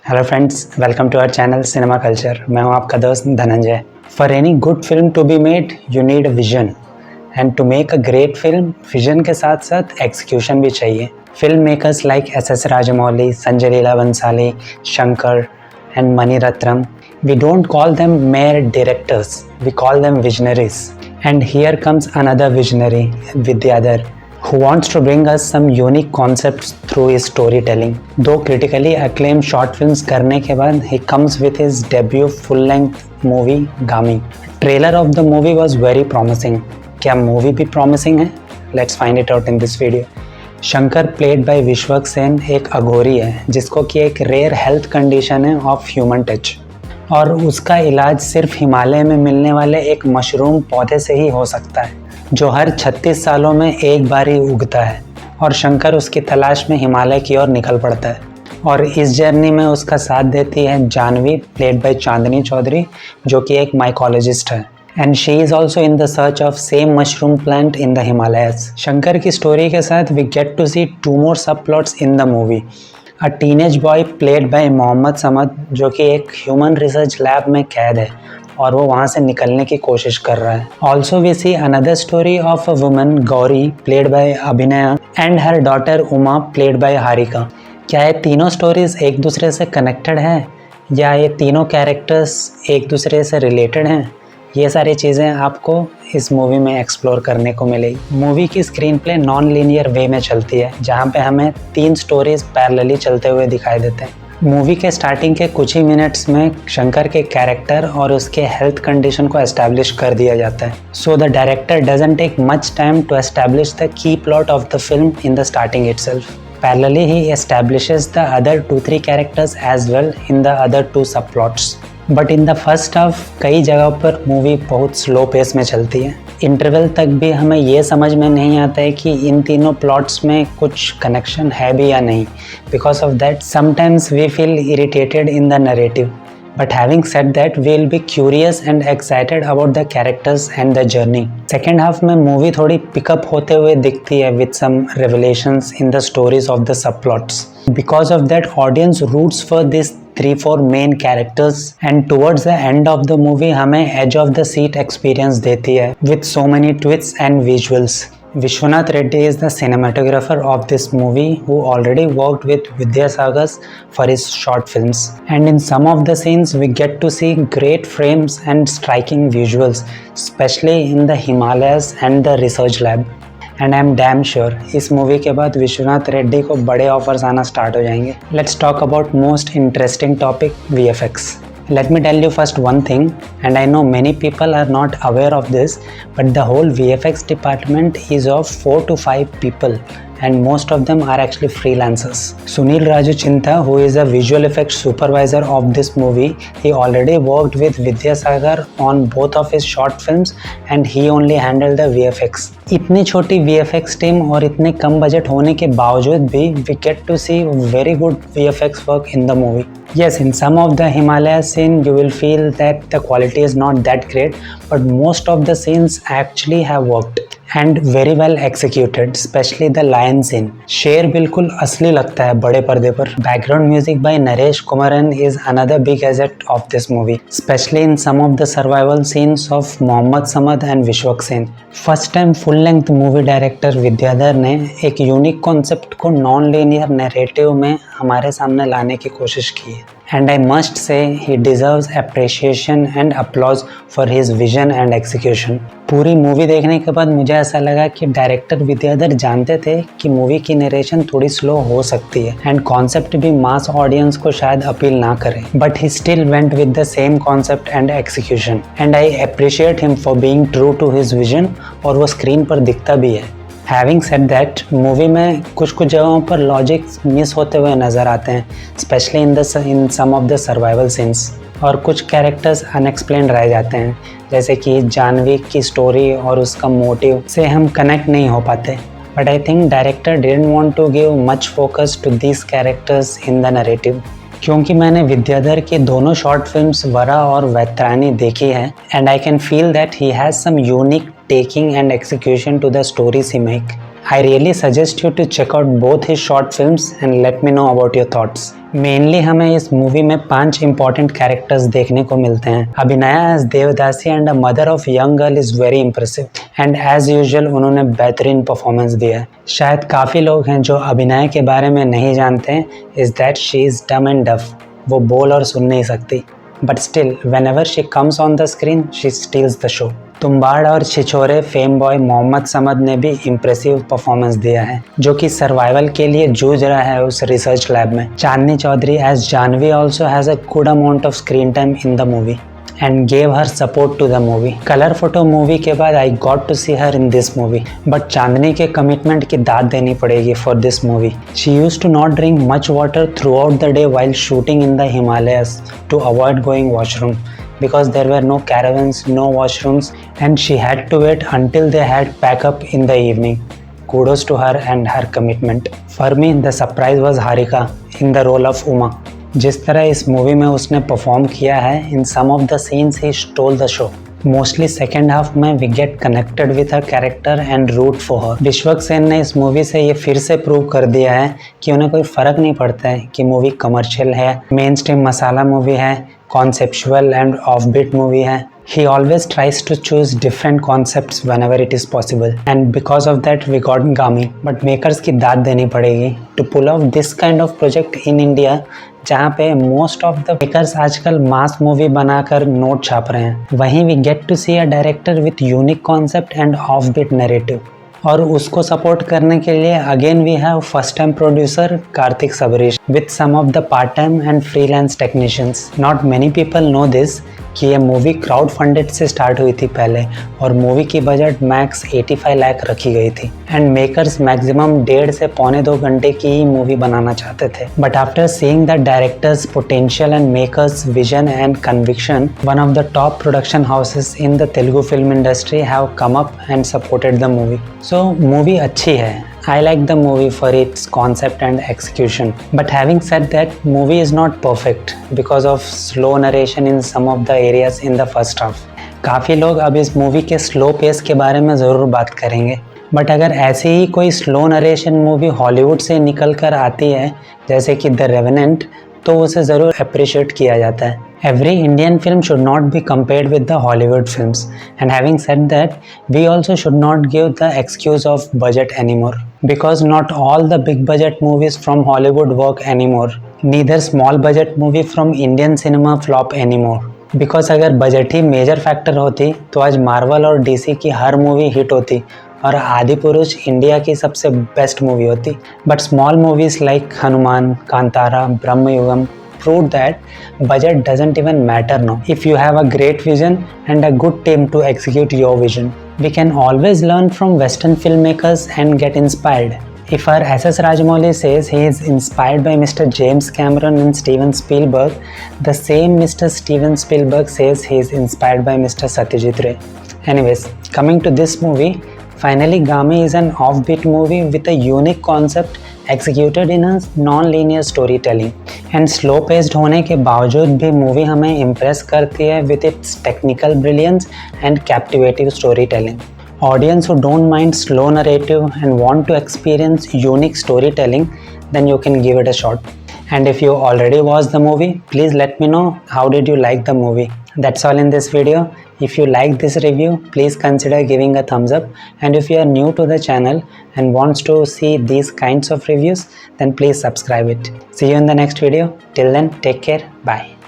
Hello friends, welcome to our channel cinema culture. मैं हूं आपका दोस्त Dhananjay. For any good film to be made you need a vision, and to make a great film vision के साथ साथ execution भी चाहिए। Film makers like S Rajamouli, Sanjay Leela Bhansali, Shankar and Mani Ratnam, we don't call them mere directors, we call them visionaries. And here comes another visionary, Vidyadhar, who wants to bring us some unique concepts through his storytelling. Though critically acclaimed short films करने के बाद he comes with his debut full-length movie Gami. Trailer of the movie was very promising. क्या movie भी promising है? Let's find it out in this video. Shankar played by विश्वक सेन एक अघोरी है जिसको कि एक रेयर हेल्थ कंडीशन है ऑफ ह्यूमन टच, और उसका इलाज सिर्फ हिमालय में मिलने वाले एक मशरूम पौधे से ही हो सकता है जो हर 36 सालों में एक बार ही उगता है। और शंकर उसकी तलाश में हिमालय की ओर निकल पड़ता है, और इस जर्नी में उसका साथ देती है जानवी प्लेड बाय चांदनी चौधरी, जो कि एक माइकोलॉजिस्ट है, and she is also in the search of same mushroom plant in the Himalayas. Shankar की स्टोरी के साथ we get to see two more subplots in the movie. A teenage boy played by Mohammad Samad, जो कि एक human research lab में कैद है और वो वहाँ से निकलने की कोशिश कर रहा है। Also we see another story of a woman Gauri played by अभिनया and her daughter Uma played by Harika. क्या ये तीनों स्टोरीज एक दूसरे से कनेक्टेड हैं या ये तीनों कैरेक्टर्स एक दूसरे से रिलेटेड हैं? ये सारी चीज़ें आपको इस मूवी में एक्सप्लोर करने को मिलेगी। मूवी की स्क्रीन प्ले नॉन लीनियर वे में चलती है, जहाँ पे हमें 3 स्टोरीज पैरेलली चलते हुए दिखाई देते हैं। मूवी के स्टार्टिंग के कुछ ही मिनट्स में शंकर के कैरेक्टर और उसके हेल्थ कंडीशन को एस्टैब्लिश कर दिया जाता है। So the director doesn't take much time to establish the key plot of the film in the starting itself. Parallelly he establishes the other 2-3 characters as well in the other 2 subplots. But in the first half कई जगहों पर movie बहुत slow pace में चलती है। Interval तक भी हमें ये समझ में नहीं आता है कि इन तीनों प्लॉट्स में कुछ कनेक्शन है भी या नहीं। Because of that sometimes we feel irritated in the narrative, but having said that we will be curious and excited about the characters and the journey. Second half में मूवी थोड़ी pickup होते हुए दिखती है with some revelations in the stories of the subplots. Because of that audience roots for these 3-4 main characters, and towards the end of the movie हमें edge of the seat experience देती है with so many twists and visuals. Vishwanath Reddy is the cinematographer of this movie, who already worked with Vidyasagar for his short films. And in some of the scenes we get to see great frames and striking visuals, especially in the Himalayas and the research lab. And I am damn sure इस movie के बाद विश्वनाथ रेड्डी को बड़े offers आना start हो जाएंगे। Let's talk about most interesting topic, VFX. Let me tell you first one thing, and I know many people are not aware of this, but the whole VFX department is of 4 to 5 people, and most of them are actually freelancers. Sunil Raju Chinta, who is a visual effects supervisor of this movie, he already worked with Vidyasagar on both of his short films, and he only handled the VFX. इतनी छोटी VFX team और इतने कम budget होने के बावजूद भी we get to see very good VFX work in the movie. Yes, in some of the Himalaya scene you will feel that the quality is not that great, but most of the scenes actually have worked and very well executed, especially the lion scene. शेर बिल्कुल असली लगता है बड़े पर्दे पर। Background music by Naresh Kumaran is another big asset of this movie, especially in some of the survival scenes of Mohammad Samad and Vishwak Sen. First time full length movie director Vidyadhar ने एक unique concept को non linear narrative में हमारे सामने लाने की कोशिश की है, and I must say he deserves appreciation and applause for his vision and execution. पूरी मूवी देखने के बाद मुझे ऐसा लगा कि डायरेक्टर विद्याधर जानते थे कि मूवी की नरेशन थोड़ी स्लो हो सकती है एंड कॉन्सेप्ट भी मास ऑडियंस को शायद अपील ना करे, but he still went with the same concept and execution, and I appreciate him for being true to his vision, और वो स्क्रीन पर दिखता भी है। हैविंग सेड दैट, मूवी में कुछ जगहों पर लॉजिक मिस होते हुए नज़र आते हैं, specially in some of the survival scenes, और कुछ कैरेक्टर्स अनएक्सप्लेन रह जाते हैं, जैसे कि जानवी की स्टोरी और उसका मोटिव से हम कनेक्ट नहीं हो पाते। But I think director didn't want to give much focus to these characters in the narrative, क्योंकि मैंने विद्याधर की दोनों शॉर्ट फिल्म्स वरा और वैत्रानी देखी है, and I can feel that he has some unique taking and execution to the stories he make. I really suggest you to check out both his short films and let me know about your thoughts. Mainly हमें इस movie में 5 important characters देखने को मिलते हैं. Abhinaya as devadasi and a mother of young girl is very impressive and as usual उन्होंने बेहतरीन performance दिया है. शायद काफ़ी लोग हैं जो अभिनय के बारे में नहीं जानते हैं इज़ दैट शी इज़ डम एंड डफ. वो बोल और सुन नहीं सकती, but still whenever she comes on the screen she steals the show. Tumbbad और छिछोरे फेम बॉय मोहम्मद समद ने भी इम्प्रेसिव परफॉर्मेंस दिया है, जो कि सर्वाइवल के लिए जूझ रहा है उस रिसर्च लैब में. Chandini Chowdary as Jahnavi also has a good amount of screen time in the movie and gave her support to the movie. Color Photo movie के बाद I got to see her in this movie, but चांदनी के commitment की दाद देनी पड़ेगी for this movie. She used to not drink much water throughout the day while shooting in the Himalayas to avoid going washroom because there were no caravans, no washrooms, and she had to wait until they had pack up in the evening. Kudos to her and her commitment. For me, the surprise was Harika in the role of Uma. जिस तरह इस movie में उसने perform किया है, in some of the scenes she stole the show. Mostly second half में we get connected with her character and root for her. Vishwak Sen ने इस मूवी से ये फिर से प्रूव कर दिया है कि उन्हें कोई फ़र्क नहीं पड़ता है कि मूवी कमर्शियल है, मेन स्ट्रीम मसाला मूवी है, conceptual and off beat movie है. He always tries to choose different concepts whenever it is possible, and because of that we got Gami. But makers की दाद देनी पड़ेगी to pull off this kind of project in India, जहाँ पे most of the makers आजकल mass movie बनाकर note छाप रहे हैं. वहीं we get to see a director with unique concept and off beat narrative, और उसको सपोर्ट करने के लिए again we have first time producer Karthik Sabarish with some of the part time and freelance technicians. Not many people know this कि ये movie crowd funded से start हुई थी पहले, और मूवी की बजट मैक्स 85 लाख रखी गई थी, एंड मेकर्स मैक्सिमम 1.5 से पौने 2 घंटे की ही मूवी बनाना चाहते थे. But after seeing the directors potential and makers vision and conviction, one of the top production houses in the Telugu film industry have come up and supported the movie. So movie अच्छी है. I like the movie for its concept and execution. But having said that, movie is not perfect because of slow narration in some of the areas in the first half. काफ़ी लोग अब इस movie के slow pace के बारे में ज़रूर बात करेंगे, बट अगर ऐसे ही कोई स्लो नरेशन मूवी हॉलीवुड से निकल कर आती है जैसे कि द रेवेनेंट, तो उसे ज़रूर अप्रिशिएट किया जाता है. Every Indian film should not be compared with the Hollywood films, and having said that, we also should not give the excuse of budget anymore, because not all the big budget movies from Hollywood work anymore. Neither small budget movie from Indian cinema flop anymore. Because अगर budget ही major factor होती तो आज Marvel और DC की हर movie hit होती और आदि पुरुष इंडिया की सबसे बेस्ट मूवी होती. But small movies like Hanuman, Kantara, Bramayugam proved that budget doesn't even matter now if you have a great vision and a good team to execute your vision. We can always learn from Western filmmakers and get inspired. If our SS Rajamouli says he is inspired by Mr. James Cameron and Steven Spielberg, the same Mr. Steven Spielberg says he is inspired by Mr. Satyajit Ray. Anyways, coming to this movie, finally Gami is an offbeat movie with a unique concept executed in a non-linear storytelling, and slow paced होने के बावजूद भी movie हमें impress करती है with its technical brilliance and captivating storytelling. Audience who don't mind slow narrative and want to experience unique storytelling, then you can give it a shot. And if you already watched the movie, please let me know how did you like the movie. That's all in this video. If you like this review, please consider giving a thumbs up, and if you are new to the channel and wants to see these kinds of reviews, then please subscribe it. See you in the next video. Till then, take care. Bye.